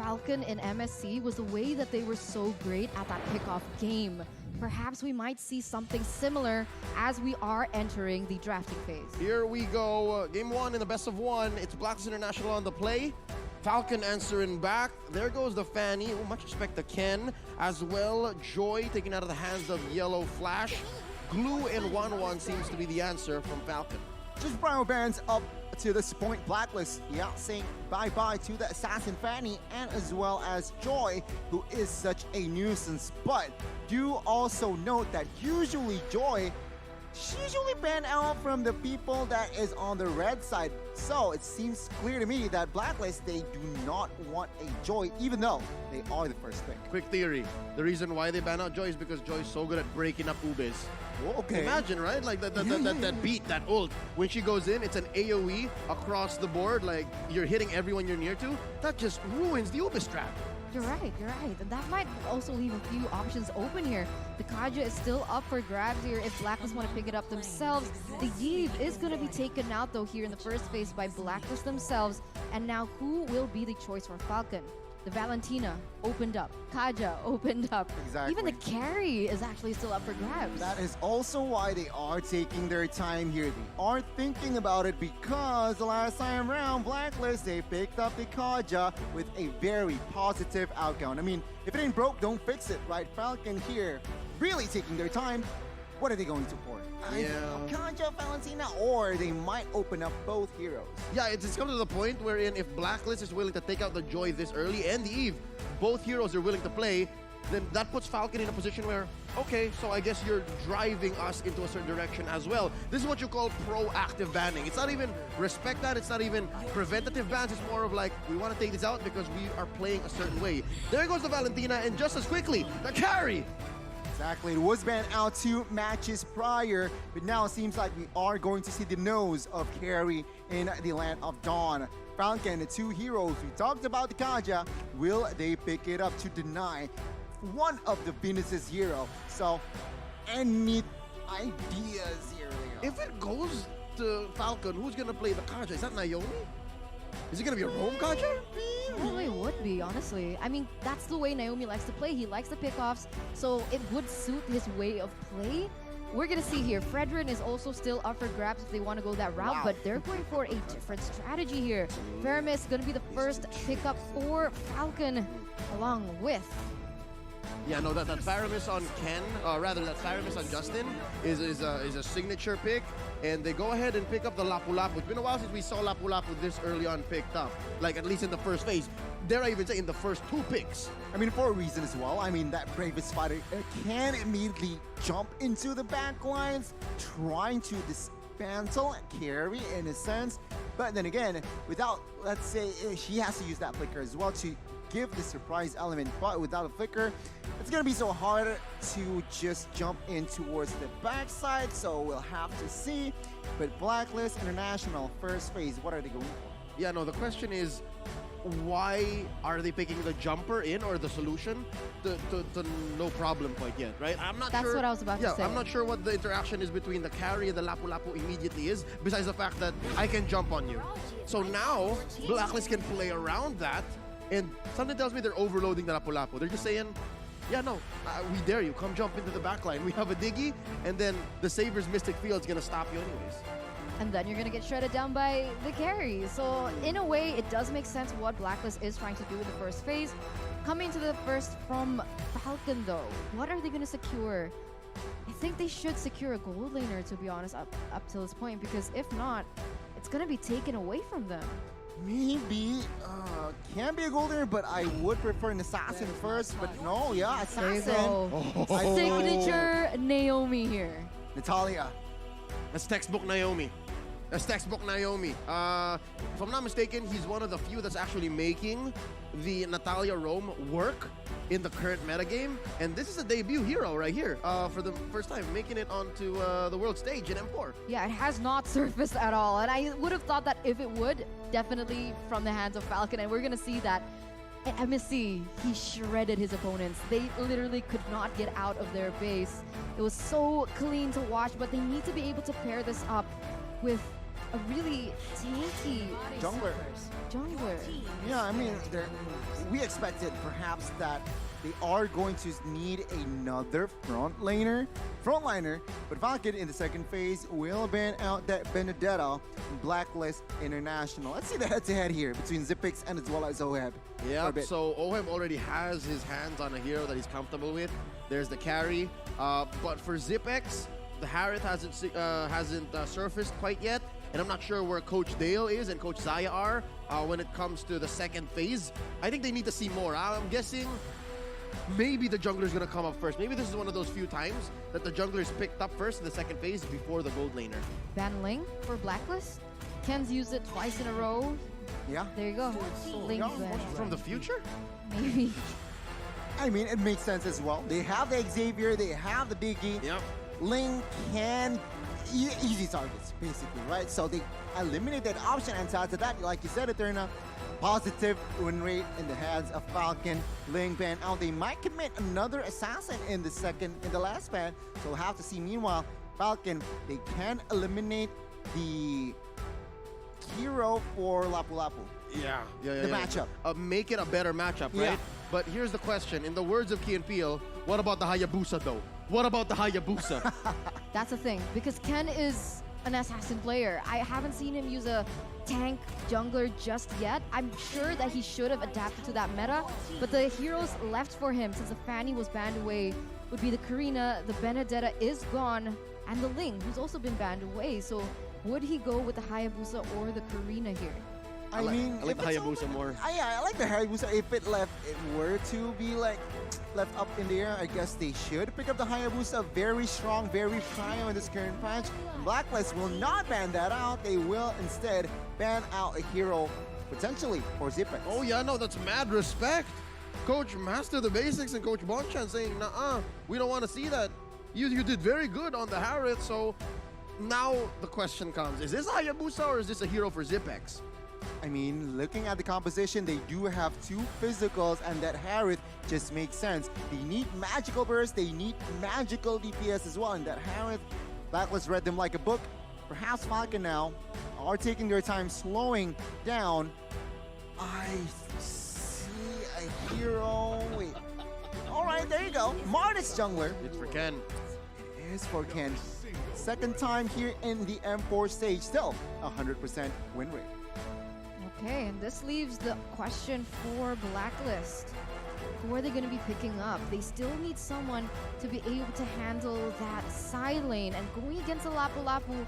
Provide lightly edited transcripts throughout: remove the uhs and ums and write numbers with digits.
Falcon in MSC was the way that they were so great at that kickoff game. Perhaps we might see something similar as we are entering the drafting phase. Here we go. Game 1 in the best of 1. It's Blacklist International on the play. Falcon answering back. There goes the Fanny. Oh, much respect to Ken. As well, Joy taken out of the hands of Yellow Flash. Glue and 1-1 seems to be the answer from Falcon. Just Brown Bands up to this point. Blacklist, yeah, saying bye-bye to the Assassin Fanny and as well as Joy, who is such a nuisance. But do also note that usually Joy, she's usually banned out from the people that is on the red side. So it seems clear to me that Blacklist, they do not want a Joy, even though they are the first pick. Quick theory. The reason why they ban out Joy is because Joy is so good at breaking up Ubis. Okay. Imagine, right? Like that beat, that ult. When she goes in, it's an AoE across the board. Like you're hitting everyone you're near to. That just ruins the Ubis trap. You're right, you're right. And that might also leave a few options open here. The Kaja is still up for grabs here if Blacklist want to pick it up themselves. The Yves is going to be taken out though here in the first phase by Blacklist themselves. And now who will be the choice for Falcon? The Valentina opened up. Kaja opened up. Exactly. Even the carry is actually still up for grabs. That is also why they are taking their time here. They are thinking about it because the last time around, Blacklist, they picked up the Kaja with a very positive outcome. I mean, if it ain't broke, don't fix it, right? Falcon here really taking their time. What are they going to pour? Yeah. Kaja, Valentina, or they might open up both heroes. Yeah, it's come to the point wherein if Blacklist is willing to take out the Joy this early and the Eve, both heroes are willing to play, then that puts Falcon in a position where, okay, so I guess you're driving us into a certain direction as well. This is what you call proactive banning. It's not even respect that, it's not even preventative bans, it's more of like, we want to take this out because we are playing a certain way. There goes the Valentina, and just as quickly, the carry! Exactly, it was banned out 2 matches prior, but now it seems like we are going to see the nose of Carry in the Land of Dawn. Falcon, the 2 heroes, we talked about the Kaja, will they pick it up to deny one of the Venus's hero? So, any ideas here? If it goes to Falcon, who's going to play the Kaja? Is that Naomi? Is it going to be a roam Kaja? Probably would be, honestly. I mean, that's the way Naomi likes to play. He likes the pickoffs, so it would suit his way of play. We're going to see here. Fredrin is also still up for grabs if they want to go that route, but they're going for a different strategy here. Feramis going to be the first pickup for Falcon, along with... Yeah, no, that Faramis on Ken, rather that Faramis on Justin is a signature pick, and they go ahead and pick up the Lapu Lapu. It's been a while since we saw Lapu Lapu this early on picked up, like at least in the first phase. Dare I even say in the first 2 picks. I mean, for a reason as well. I mean, that bravest fighter can immediately jump into the back lines, trying to dismantle Carry in a sense. But then again, without, let's say, she has to use that flicker as well to give the surprise element. But without a flicker, it's going to be so hard to just jump in towards the backside. So we'll have to see. But Blacklist International, first phase, what are they going for? Yeah, no, the question is, why are they picking the jumper in or the solution to no problem point yet, right? I'm not sure. That's what I was about to say. I'm not sure what the interaction is between the carry and the Lapu Lapu immediately is, besides the fact that I can jump on you. So now, Blacklist can play around that, and something tells me they're overloading the Lapu Lapu. They're just saying, yeah, no, we dare you. Come jump into the backline. We have a Diggy, and then the Saber's Mystic Field's gonna stop you anyways. And then you're going to get shredded down by the carry. So in a way, it does make sense what Blacklist is trying to do in the first phase. Coming to the first from Falcon though, what are they going to secure? I think they should secure a gold laner, to be honest, up to this point, because if not, it's going to be taken away from them. Maybe, can be a gold laner, but I would prefer an assassin first. But no, yeah, assassin. There you go. Signature Naomi here. Natalia. That's textbook Naomi. That's textbook Naomi. If I'm not mistaken, he's one of the few that's actually making the Natalia roam work in the current metagame. And this is a debut hero right here for the first time, making it onto the world stage in M4. Yeah, it has not surfaced at all. And I would have thought that if it would, definitely from the hands of Falcon. And we're going to see that at MSC, he shredded his opponents. They literally could not get out of their base. It was so clean to watch, but they need to be able to pair this up with a really tanky Jungler. jungler. Yeah, I mean, we expected perhaps that they are going to need another frontliner, but Falcon in the second phase will ban out that Benedetta in Blacklist International. Let's see the head-to-head here between Zipix and as well as Oheb. Yeah, so Oheb already has his hands on a hero that he's comfortable with. There's the carry, but for Zipex, the Harith hasn't surfaced quite yet, and I'm not sure where Coach Dale is and Coach Zaya are when it comes to the second phase. I think they need to see more. I'm guessing maybe the jungler is going to come up first. Maybe this is one of those few times that the jungler is picked up first in the second phase before the gold laner. Ban Ling for Blacklist. Ken's used it twice in a row. Yeah. There you go. Ling's ban. From the future? Maybe. I mean, it makes sense as well. They have the Xavier, they have the Biggie. Yep. Ling can easy targets, basically, right? So they eliminate that option, and to add to that, like you said, Eterna, positive win rate in the hands of Falcon. Ling ban out. They might commit another assassin in the last ban, so we'll have to see. Meanwhile, Falcon, they can eliminate the hero for Lapu Lapu. Yeah. The matchup. Make it a better matchup, right? Yeah. But here's the question. In the words of Key and Peele, what about the Hayabusa, though? What about the Hayabusa? That's the thing, because Ken is an assassin player. I haven't seen him use a tank jungler just yet. I'm sure that he should have adapted to that meta, but the heroes left for him since the Fanny was banned away would be the Karina, the Benedetta is gone, and the Ling, who's also been banned away. So would he go with the Hayabusa or the Karina here? I mean, I like the Hayabusa more. Yeah, I like the Hayabusa. If it were to be like left up in the air, I guess they should pick up the Hayabusa. Very strong, very prio in this current patch. Blacklist will not ban that out. They will instead ban out a hero potentially for Zipex. Oh yeah, no, that's mad respect. Coach Master the Basics and Coach Bonchan saying, nah, we don't want to see that. You did very good on the Harith, so now the question comes, is this Hayabusa or is this a hero for Zipex? I mean, looking at the composition, they do have two physicals, and that Harith just makes sense. They need magical burst, they need magical DPS as well, and that Harith, Blacklist read them like a book. Perhaps Falcon now are taking their time slowing down. I see a hero. Wait. All right, there you go. Martis jungler. It's for Ken. It is for Ken. Second time here in the M4 stage. Still 100% win rate. Okay, and this leaves the question for Blacklist. Who are they going to be picking up? They still need someone to be able to handle that side lane. And going against a Lapu Lapu,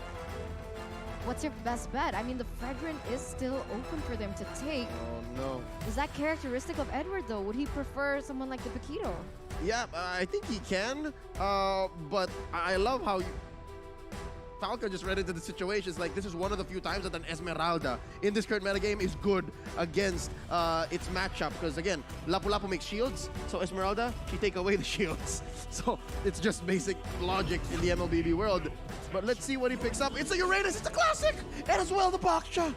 what's your best bet? I mean, the Fredrin is still open for them to take. Oh no. Is that characteristic of Edward, though? Would he prefer someone like the Paquito? Yeah, I think he can, but I love how Falcon just read into the situation. It's like this is one of the few times that an Esmeralda in this current metagame is good against its matchup. Because again, Lapu Lapu makes shields, so Esmeralda, she take away the shields. So it's just basic logic in the mlbb world. But let's see what he picks up. It's a Uranus, it's a classic! And as well, the Baksha.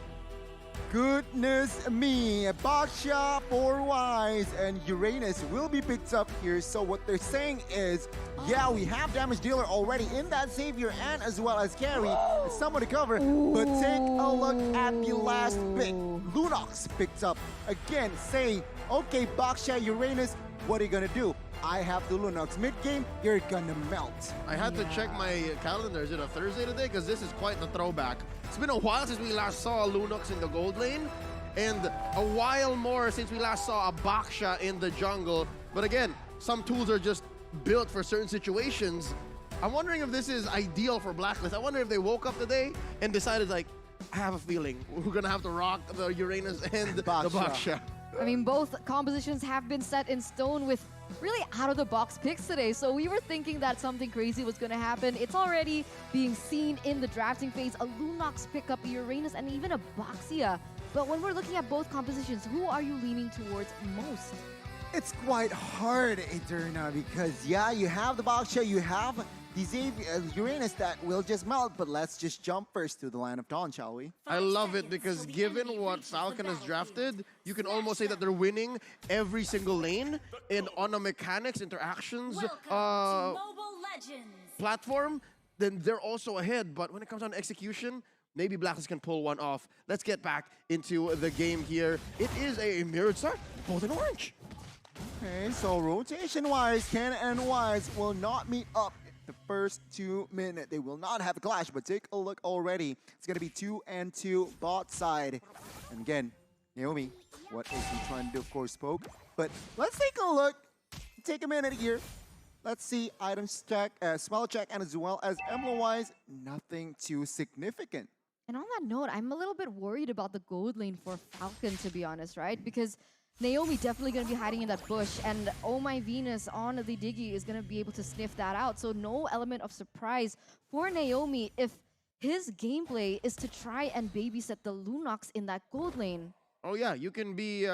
Goodness me, Baksha for Wise and Uranus will be picked up here. So what they're saying is, yeah, we have damage dealer already in that Savior and as well as carry. Someone to cover, but take a look at the last pick. Lunox picked up again, saying, okay, Baksha, Uranus, what are you gonna do? I have the Lunox mid-game, you're gonna melt. I had to check my calendar. Is it a Thursday today? Because this is quite the throwback. It's been a while since we last saw a Lunox in the gold lane, and a while more since we last saw a Baksha in the jungle. But again, some tools are just built for certain situations. I'm wondering if this is ideal for Blacklist. I wonder if they woke up today and decided, like, I have a feeling we're gonna have to rock the Uranus and the Baksha. I mean, both compositions have been set in stone with really out-of-the-box picks today. So we were thinking that something crazy was going to happen. It's already being seen in the drafting phase. A Lunox pickup, a Uranus, and even a Boxia. But when we're looking at both compositions, who are you leaning towards most? It's quite hard, Eterna, because yeah, you have the Baksha, you have the Xavier, Uranus that will just melt, but let's just jump first to the line of dawn, shall we? I love it because given what Falcon has drafted, you can almost say that they're winning every single lane and on a mechanics, interactions, platform, then they're also ahead. But when it comes down to execution, maybe Blacklist can pull one off. Let's get back into the game here. It is a mirrored start, both in orange. Okay, so rotation-wise, Ken and Wise will not meet up the first 2 minutes. They will not have a clash, but take a look already. It's going to be 2-2 bot side. And again, Naomi, what is he trying to do? Of course, poke. But let's take a look. Take a minute here. Let's see items check, spell check, and as well as emblem-wise, nothing too significant. And on that note, I'm a little bit worried about the gold lane for Falcon, to be honest, right? Because Naomi definitely going to be hiding in that bush, and oh my Venus on the Diggy is going to be able to sniff that out. So no element of surprise for Naomi if his gameplay is to try and babysit the Lunox in that gold lane. Oh yeah, you can be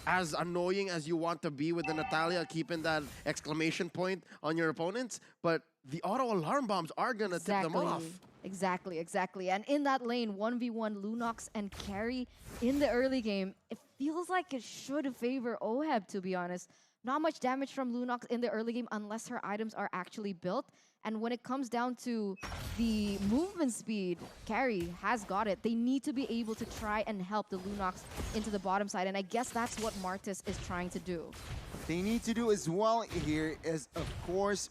as annoying as you want to be with the Natalia, keeping that exclamation point on your opponents, but the auto alarm bombs are going to tip them off. Exactly. And in that lane, 1v1 Lunox and carry in the early game, it feels like it should favor Oheb, to be honest. Not much damage from Lunox in the early game unless her items are actually built. And when it comes down to the movement speed, Carry has got it. They need to be able to try and help the Lunox into the bottom side. And I guess that's what Martis is trying to do. What they need to do as well here is, of course,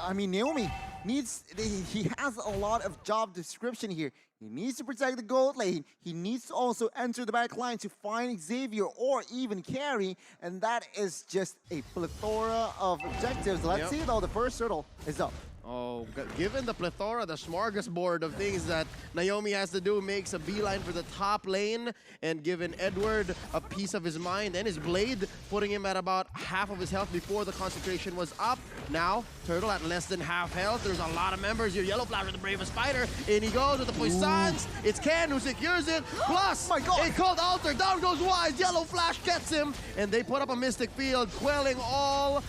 I mean, Naomi needs, he has a lot of job description here. He needs to protect the gold lane. He needs to also enter the back line to find Xavier or even Carry. And that is just a plethora of objectives. Let's see, though, the first turtle is up. Oh, given the plethora, the smorgasbord of things that Naomi has to do, makes a beeline for the top lane, and given Edward a piece of his mind and his blade, putting him at about half of his health before the concentration was up. Now, Turtle at less than half health. There's a lot of members here. Yellow Flash with the bravest fighter. In he goes with the Poissons. It's Ken who secures it. Plus, a cold altar. Down goes Wise. Yellow Flash gets him. And they put up a Mystic Field, quelling all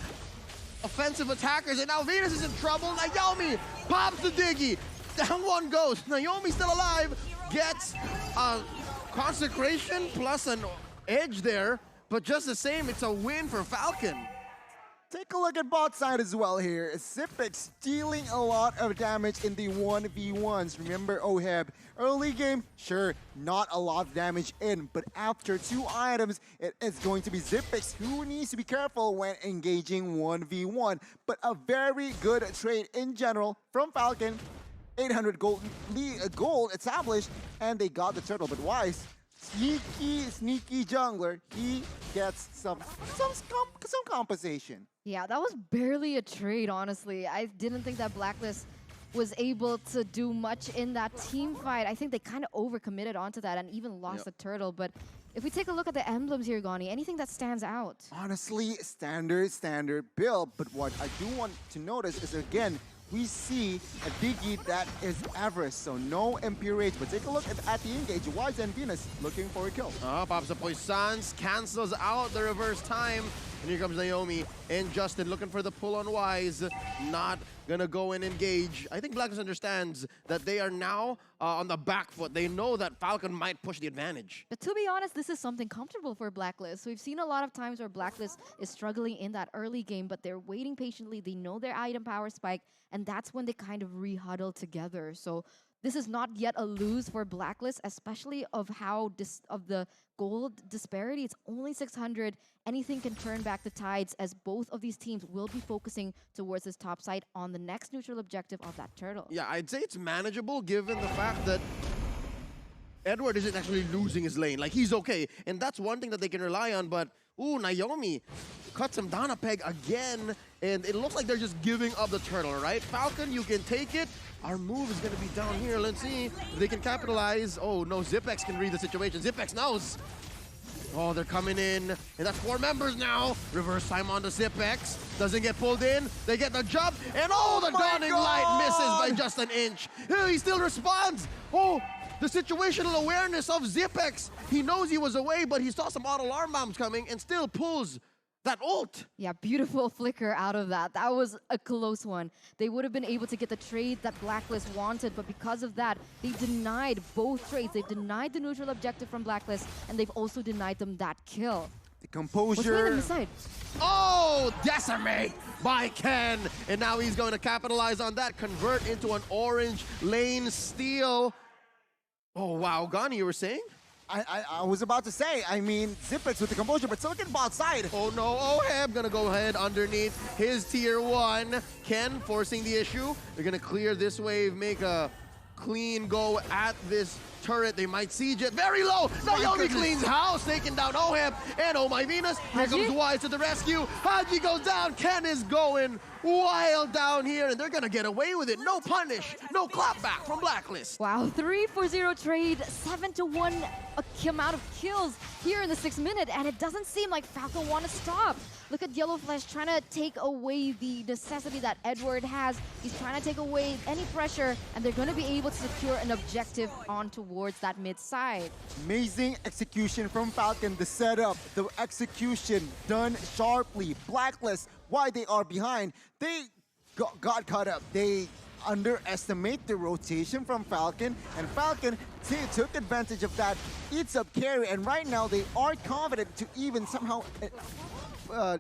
offensive attackers, and now Venus is in trouble. Naomi pops the Diggy. Down one goes. Naomi still alive. Gets a consecration plus an edge there, but just the same, it's a win for Falcon. Take a look at bot side as well here. Xyp dealing a lot of damage in the 1v1s. Remember Oheb, early game, sure, not a lot of damage in, but after 2 items, it is going to be Xyp who needs to be careful when engaging 1v1. But a very good trade in general from Falcon. 800 gold established, and they got the turtle. But Wise, sneaky jungler, he gets some compensation. Yeah, that was barely a trade, honestly. I didn't think that Blacklist was able to do much in that team fight. I think they kind of overcommitted onto that and even lost the turtle. But if we take a look at the emblems here, Gani, anything that stands out? Honestly, standard build. But what I do want to notice is, again, we see a Diggy that is average, so no MPRH. But take a look at the engage. Wise and Venus looking for a kill. Pops the Poissons, cancels out the reverse time. And here comes Naomi and Justin looking for the pull on Wise. Not gonna go and engage. I think Blacklist understands that they are now on the back foot. They know that Falcon might push the advantage. But to be honest, this is something comfortable for Blacklist. We've seen a lot of times where Blacklist is struggling in that early game, but they're waiting patiently. They know their item power spike, and that's when they kind of re-huddle together. So this is not yet a lose for Blacklist, especially of how of the gold disparity. It's only 600. Anything can turn back the tides, as both of these teams will be focusing towards this top side on the next neutral objective of that turtle. Yeah, I'd say it's manageable given the fact that Edward isn't actually losing his lane. Like, he's okay. And that's one thing that they can rely on. But, ooh, Naomi cuts him down a peg again. And it looks like they're just giving up the turtle, right? Falcon, you can take it. Our move is going to be down here. Let's see if they can capitalize. Oh, no, Xyp can read the situation. Xyp knows. Oh, they're coming in. And that's 4 members now. Reverse time on the Xyp. Doesn't get pulled in. They get the jump. And oh, the dawning light misses by just an inch. He still responds. Oh, the situational awareness of Xyp. He knows he was away, but he saw some auto alarm bombs coming and still pulls that ult. Yeah, beautiful flicker out of that. That was a close one. They would have been able to get the trade that Blacklist wanted, but because of that, they denied both trades. They've denied the neutral objective from Blacklist, and they've also denied them that kill. The composure. What's going on the side? Oh, decimate by Ken. And now he's going to capitalize on that, convert into an orange lane steal. Oh, wow. Gani, you were saying? I was about to say, I mean, Zipex with the composure, but Silicon bot side. Oh no, Oheb gonna go ahead underneath his tier 1. Ken forcing the issue. They're gonna clear this wave, make a clean go at this turret. They might siege it very low. Naomi cleans house, taking down Oheb and oh my Venus. Here comes Wise to the rescue. Haji goes down. Ken is going wild down here, and they're gonna get away with it. No punish, no clapback from Blacklist. Wow, 3-4-0 trade, 7-1 amount of kills here in the 6th minute, and it doesn't seem like Falcon want to stop. Look at Yellow Flash trying to take away the necessity that Edward has. He's trying to take away any pressure, and they're going to be able to secure an objective on towards that mid side. Amazing execution from Falcon. The setup, the execution done sharply. Blacklist, why they are behind, they got caught up. They underestimate the rotation from Falcon, and Falcon took advantage of that, eats up carry, and right now they are confident to even somehow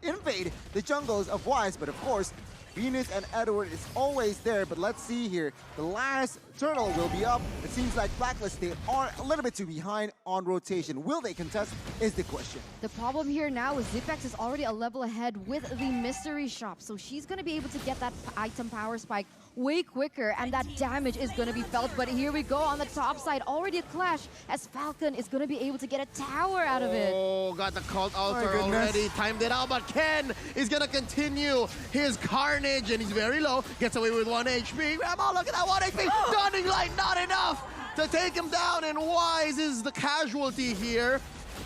invade the jungles of Wise, but of course, Venus and Edward is always there, but let's see here. The last turtle will be up. It seems like Blacklist, they are a little bit too behind on rotation. Will they contest is the question. The problem here now is Zipex is already a level ahead with the mystery shop, so she's going to be able to get that item power spike way quicker, and that damage is going to be felt. But here we go on the top side, already a clash as Falcon is going to be able to get a tower out of it. Oh, got the cult altar already, timed it out, but Ken is going to continue his carnage, and he's very low, gets away with 1 HP. Oh, look at that 1 HP, Stunning Light, not enough to take him down, and Wise is the casualty here.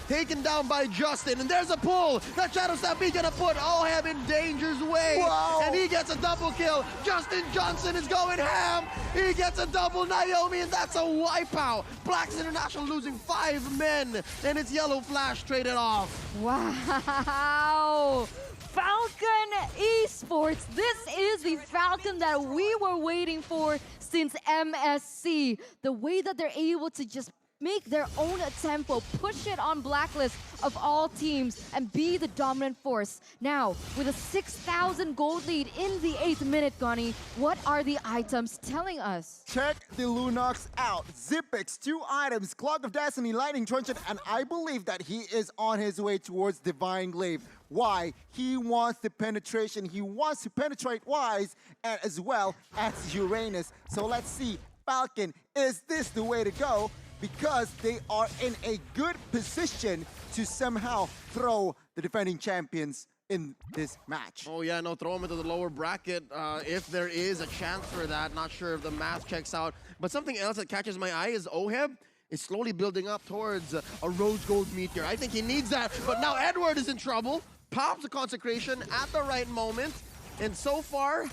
Taken down by Justin, and there's a pull. That Shadow Stampede gonna put Oheb in danger's way. Wow. And he gets a double kill. Justin Johnson is going ham. He gets a double Naomi, and that's a wipeout. Blacks International losing 5 men, and it's Yellow Flash traded off. Wow! Falcon Esports! This is the Falcon that we were waiting for since MSC. The way that they're able to just make their own tempo, push it on Blacklist of all teams, and be the dominant force. Now, with a 6,000 gold lead in the 8th minute, Gani, what are the items telling us? Check the Lunox out. Zipex, 2 items, Clock of Destiny, Lightning Truncheon, and I believe that he is on his way towards Divine Glaive. Why? He wants the penetration. He wants to penetrate Wise, and as well as Uranus. So let's see, Falcon, is this the way to go? Because they are in a good position to somehow throw the defending champions in this match. Oh yeah, no, throw him into the lower bracket if there is a chance for that. Not sure if the math checks out. But something else that catches my eye is Oheb is slowly building up towards a rose gold meteor. I think he needs that, but now Edward is in trouble. Pops the consecration at the right moment, and so far,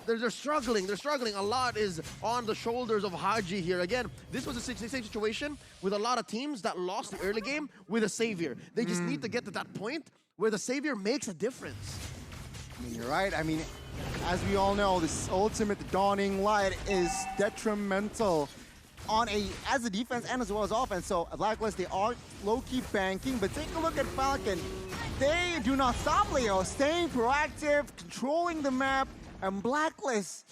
they're struggling. They're struggling. A lot is on the shoulders of Haji here. Again, this was a same situation with a lot of teams that lost the early game with a savior. They just need to get to that point where the savior makes a difference. I mean, you're right. I mean, as we all know, this ultimate dawning light is detrimental on as a defense and as well as offense. So Blacklist, they are low-key banking, but take a look at Falcon. They do not stop, Leo, staying proactive, controlling the map. And Blacklist,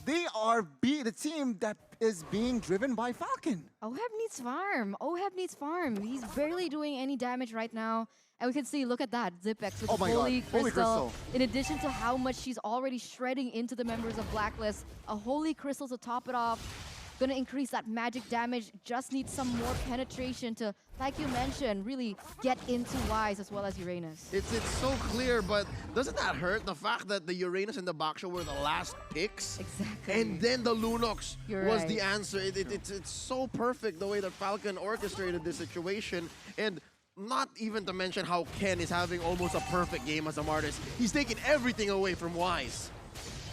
they are the team that is being driven by Falcon. Oheb needs farm. Oheb needs farm. He's barely doing any damage right now. And we can see, look at that, Zipex with Holy Crystal. In addition to how much she's already shredding into the members of Blacklist, a Holy Crystal to top it off. Gonna increase that magic damage, just needs some more penetration to, like you mentioned, really get into Wise as well as Uranus. It's so clear, but doesn't that hurt? The fact that the Uranus and the Baksha were the last picks? Exactly. And then the Lunox was right. the answer. It's so perfect the way that Falcon orchestrated this situation. And not even to mention how Ken is having almost a perfect game as a Martis. He's taking everything away from Wise.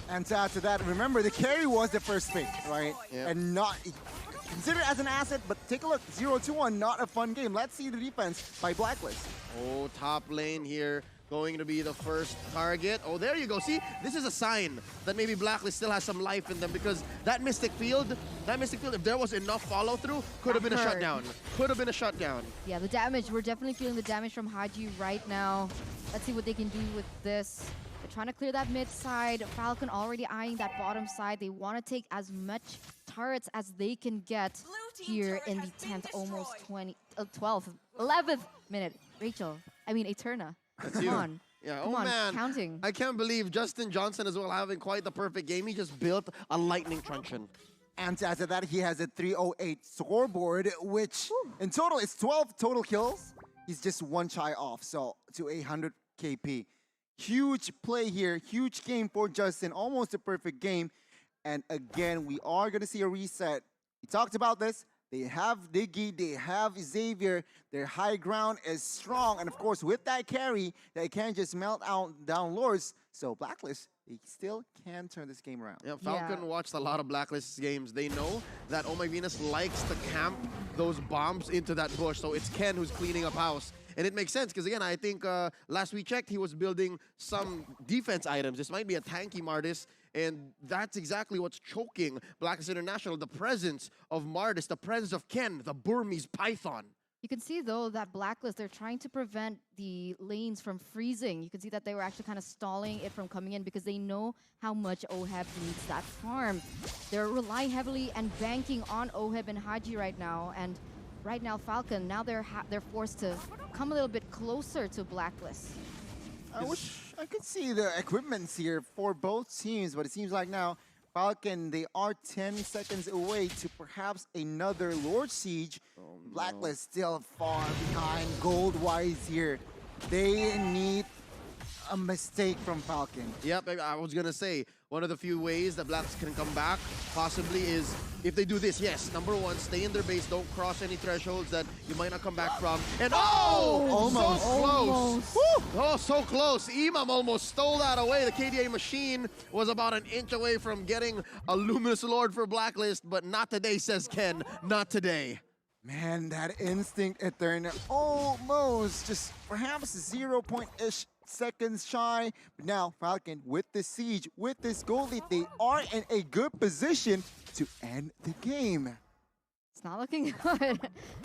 And to add to that, remember, the carry was the first pick, right? Yep. And not considered as an asset, but take a look, 0-1, not a fun game. Let's see the defense by Blacklist. Oh, top lane here, going to be the first target. Oh, there you go. See, this is a sign that maybe Blacklist still has some life in them, because that Mystic Field, if there was enough follow-through, could have been a shutdown. Could have been a shutdown. Yeah, the damage, we're definitely feeling the damage from Haji right now. Let's see what they can do with this. trying to clear that mid side. Falcon already eyeing that bottom side. They want to take as much turrets as they can get here in the 10th, almost 12th, 11th minute. Eterna. That's Come you. on. Yeah, Come oh on, man. counting. I can't believe Justin Johnson as well having quite the perfect game. He just built a lightning truncheon. And to add to that, he has a 308 scoreboard, which in total is 12 total kills. He's just one shy off, so to 800 KP. Huge play here, huge game for Justin, almost a perfect game. And again, we are going to see a reset. We talked about this. They have Diggy, they have Xavier. Their high ground is strong. And of course, with that carry, they can't just melt out down lords. So Blacklist, they still can turn this game around. Yeah, Falcon watched a lot of Blacklist games. They know that malvinas likes to camp those bombs into that bush. So it's Ken who's cleaning up house. And it makes sense because, again, I think last we checked, he was building some defense items. This might be a tanky Mardis. And that's exactly what's choking Blacklist International, the presence of Mardis, the presence of Ken, the Burmese python. You can see, though, that Blacklist, they're trying to prevent the lanes from freezing. You can see that they were actually kind of stalling it from coming in because they know how much OHEB needs that farm. They're relying heavily and banking on OHEB and Haji right now. And right now, Falcon, now they're forced to come a little bit closer to Blacklist. I wish I could see the equipments here for both teams, but it seems like now Falcon, they are 10 seconds away to perhaps another Lord Siege. Blacklist still far behind gold-wise here. They need a mistake from Falcon. Yep, I was going to say, one of the few ways that Blacks can come back possibly is if they do this. Yes, number one, stay in their base, don't cross any thresholds that you might not come back from. And Almost. so close. Almost. Woo! Oh, so close. Imam almost stole that away. The KDA machine was about an inch away from getting a Luminous Lord for Blacklist, but not today, says Ken. Not today. Man, that instinct Eterna almost just perhaps 0.ish seconds shy. But now Falcon with the siege, with this goal lead, they are in a good position to end the game. It's not looking good.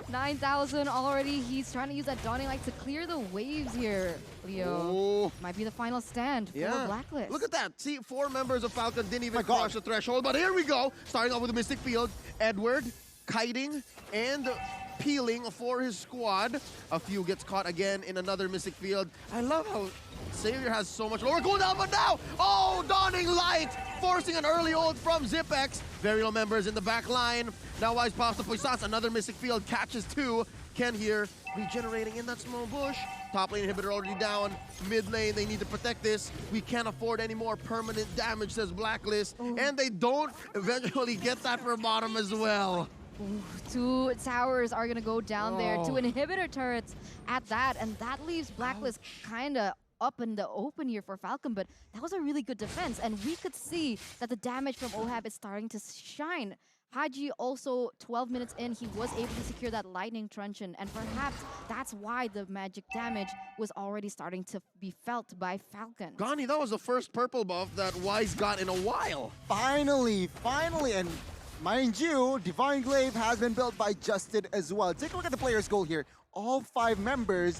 9,000 already. He's trying to use that Dawning Light to clear the waves here, Leo. Oh. Might be the final stand for Blacklist. Look at that. See, 4 members of Falcon didn't even My God. cross the threshold. But here we go. Starting off with the Mystic Field. Edward, kiting, and peeling for his squad. A few gets caught again in another Mystic Field. I love how Xavier has so much lower cooldown, but now, Dawning Light, forcing an early ult from Zipex. Very low members in the back line. Now Wise pops the Poisats, another Mystic Field, catches 2. Ken here, regenerating in that small bush. Top lane inhibitor already down. Mid lane, they need to protect this. We can't afford any more permanent damage, says Blacklist. And they don't eventually get that for bottom as well. Ooh, 2 towers are going to go down there. 2 inhibitor turrets at that. And that leaves Blacklist kind of up in the open here for Falcon. But that was a really good defense. And we could see that the damage from OHAB is starting to shine. Haji also, 12 minutes in, he was able to secure that lightning truncheon. And perhaps that's why the magic damage was already starting to be felt by Falcon. Gani, that was the first purple buff that Wise got in a while. Finally. And mind you, Divine Glaive has been built by Justin as well. Take a look at the player's goal here. All 5 members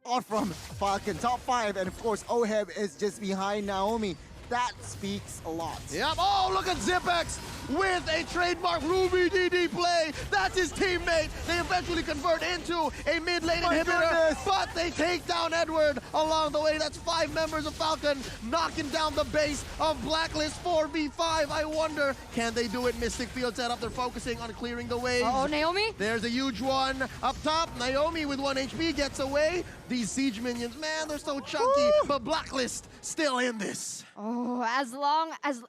are from Falcon, top 5. And of course, OHEB is just behind Naomi. That speaks a lot. Yep. Oh, look at Zipex with a trademark Ruby DD play. That's his teammate. They eventually convert into a mid lane My inhibitor, goodness. but they take down Edward along the way. That's 5 members of Falcon knocking down the base of Blacklist 4v5. I wonder, can they do it? Mystic Field setup. They're focusing on clearing the waves. Oh, Naomi? There's a huge one up top. Naomi with 1 HP gets away. These siege minions, man, they're so chunky. Woo. But Blacklist still in this. Oh,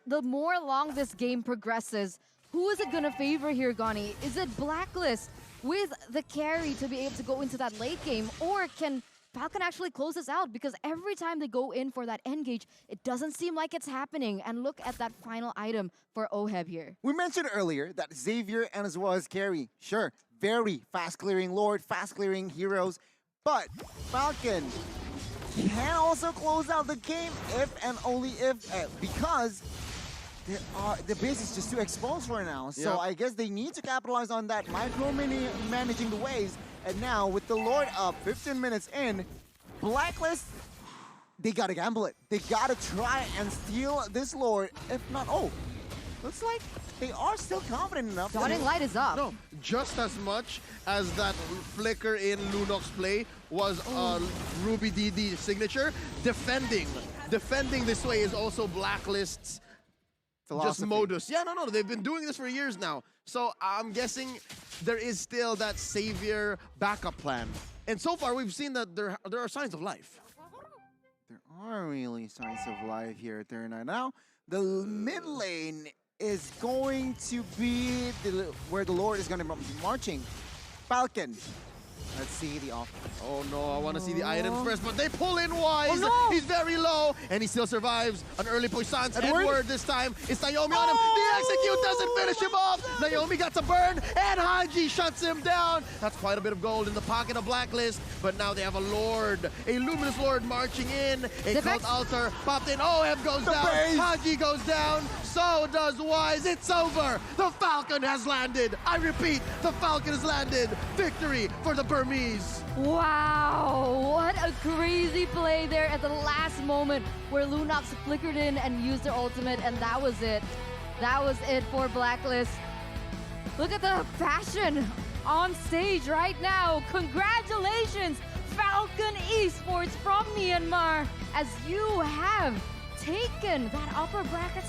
the more long this game progresses, who is it gonna favor here, Gani? Is it Blacklist with the carry to be able to go into that late game, or can Falcon actually close this out? Because every time they go in for that engage, it doesn't seem like it's happening. And look at that final item for OHEB here. We mentioned earlier that Xavier and as well as Carry, sure, very fast clearing Lord, fast clearing heroes, but Falcon can also close out the game if and only if, because the base is just too exposed for now. So Yep. I guess they need to capitalize on that, managing the waves. And now with the Lord up 15 minutes in, Blacklist, they gotta gamble it. They gotta try and steal this Lord. If not, oh, looks like they are still confident enough. Dawning Light is up. No, just as much as that flicker in Lunok's play was Ruby DD signature, defending this way is also Blacklist's just modus. Yeah, no, they've been doing this for years now. So I'm guessing there is still that savior backup plan. And so far, we've seen that there are signs of life. There are really signs of life here at Thailand. Now, the mid lane is going to be where the Lord is going to be marching. Falcon. Let's see the off. Oh no, I want to see the items first, but they pull in wise. Oh, no. He's very low, and he still survives an early Poissons. Edward this time is Naomi on him. The execute doesn't finish him off. Naomi got to burn, and Haji shuts him down. That's quite a bit of gold in the pocket of Blacklist, but now they have a Lord, a Luminous Lord marching in. A cult altar popped in. Oh, M goes down. base. Haji goes down. So does Wise. It's over. The Falcon has landed. I repeat, the Falcon has landed. Victory for the Burmese. Wow, what a crazy play there at the last moment where Lunox flickered in and used their ultimate, and that was it. That was it for Blacklist. Look at the passion on stage right now. Congratulations, Falcon Esports from Myanmar, as you have taken that upper bracket